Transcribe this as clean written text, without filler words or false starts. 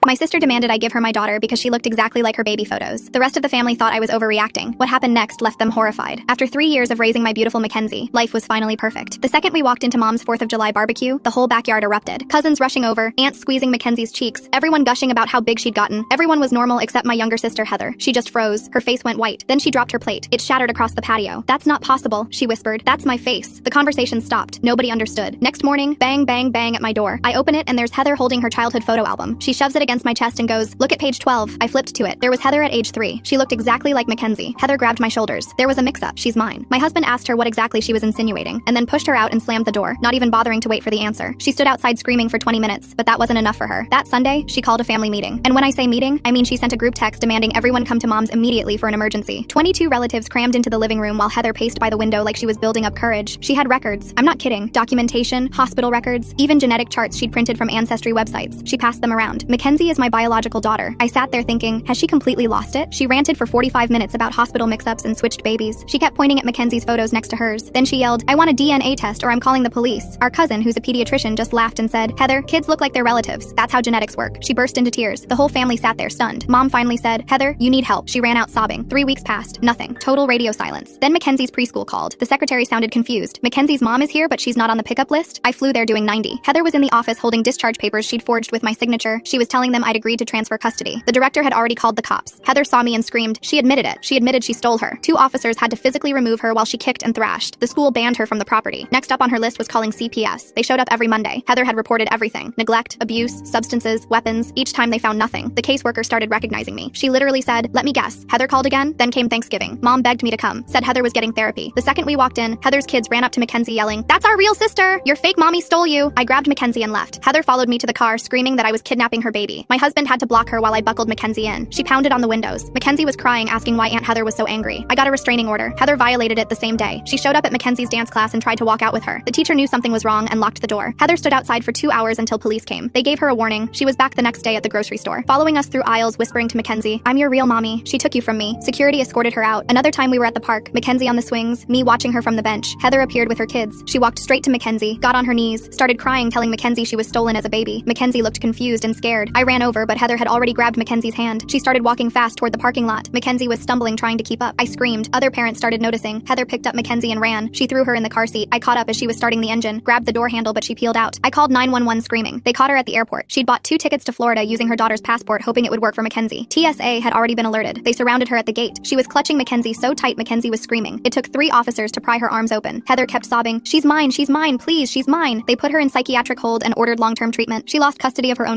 My sister demanded I give her my daughter because she looked exactly like her baby photos. The rest of the family thought I was overreacting. What happened next left them horrified. After 3 years of raising my beautiful Mackenzie, life was finally perfect. The second we walked into Mom's 4th of July barbecue, the whole backyard erupted. Cousins rushing over, aunts squeezing Mackenzie's cheeks, everyone gushing about how big she'd gotten. Everyone was normal except my younger sister Heather. She just froze. Her face went white. Then she dropped her plate. It shattered across the patio. "That's not possible," she whispered. "That's my face." The conversation stopped. Nobody understood. Next morning, bang, bang, bang at my door. I open it and there's Heather holding her childhood photo album. She shoves it against my chest and goes, "Look at page 12. I flipped to it. There was Heather at age 3. She looked exactly like Mackenzie. Heather grabbed my shoulders. There was a mix-up. She's mine. My husband asked her what exactly she was insinuating, and then pushed her out and slammed the door, not even bothering to wait for the answer. She stood outside screaming for 20 minutes, but that wasn't enough for her. That Sunday, she called a family meeting. And when I say meeting, I mean she sent a group text demanding everyone come to Mom's immediately for an emergency. 22 relatives crammed into the living room while Heather paced by the window like she was building up courage. She had records. I'm not kidding. Documentation, hospital records, even genetic charts she'd printed from ancestry websites. She passed them around. Mackenzie is my biological daughter. I sat there thinking, has she completely lost it? She ranted for 45 minutes about hospital mix-ups and switched babies. She kept pointing at Mackenzie's photos next to hers. Then she yelled, "I want a DNA test or I'm calling the police." Our cousin, who's a pediatrician, just laughed and said, "Heather, kids look like their relatives. That's how genetics work." She burst into tears. The whole family sat there stunned. Mom finally said, "Heather, you need help." She ran out sobbing. 3 weeks passed. Nothing. Total radio silence. Then Mackenzie's preschool called. The secretary sounded confused. "Mackenzie's mom is here, but she's not on the pickup list." I flew there doing 90. Heather was in the office holding discharge papers she'd forged with my signature. She was telling them I'd agreed to transfer custody. The director had already called the cops. Heather saw me and screamed. She admitted it. She admitted she stole her. 2 officers had to physically remove her while she kicked and thrashed. The school banned her from the property. Next up on her list was calling CPS. They showed up every Monday. Heather had reported everything. Neglect, abuse, substances, weapons. Each time they found nothing. The caseworker started recognizing me. She literally said, "Let me guess. Heather called again?" Then came Thanksgiving. Mom begged me to come. Said Heather was getting therapy. The second we walked in, Heather's kids ran up to Mackenzie yelling, "That's our real sister! Your fake mommy stole you!" I grabbed Mackenzie and left. Heather followed me to the car, screaming that I was kidnapping her baby. My husband had to block her while I buckled Mackenzie in. She pounded on the windows. Mackenzie was crying, asking why Aunt Heather was so angry. I got a restraining order. Heather violated it the same day. She showed up at Mackenzie's dance class and tried to walk out with her. The teacher knew something was wrong and locked the door. Heather stood outside for 2 hours until police came. They gave her a warning. She was back the next day at the grocery store, following us through aisles, whispering to Mackenzie, "I'm your real mommy. She took you from me." Security escorted her out. Another time we were at the park, Mackenzie on the swings, me watching her from the bench. Heather appeared with her kids. She walked straight to Mackenzie, got on her knees, started crying, telling Mackenzie she was stolen as a baby. Mackenzie looked confused and scared. I ran over, but Heather had already grabbed Mackenzie's hand. She started walking fast toward the parking lot. Mackenzie was stumbling, trying to keep up. I screamed. Other parents started noticing. Heather picked up Mackenzie and ran. She threw her in the car seat. I caught up as she was starting the engine, grabbed the door handle, but she peeled out. I called 911 screaming. They caught her at the airport. She'd bought 2 tickets to Florida using her daughter's passport, hoping it would work for Mackenzie. TSA had already been alerted. They surrounded her at the gate. She was clutching Mackenzie so tight Mackenzie was screaming. It took 3 officers to pry her arms open. Heather kept sobbing, she's mine, please, she's mine." They put her in psychiatric hold and ordered long-term treatment. She lost custody of her own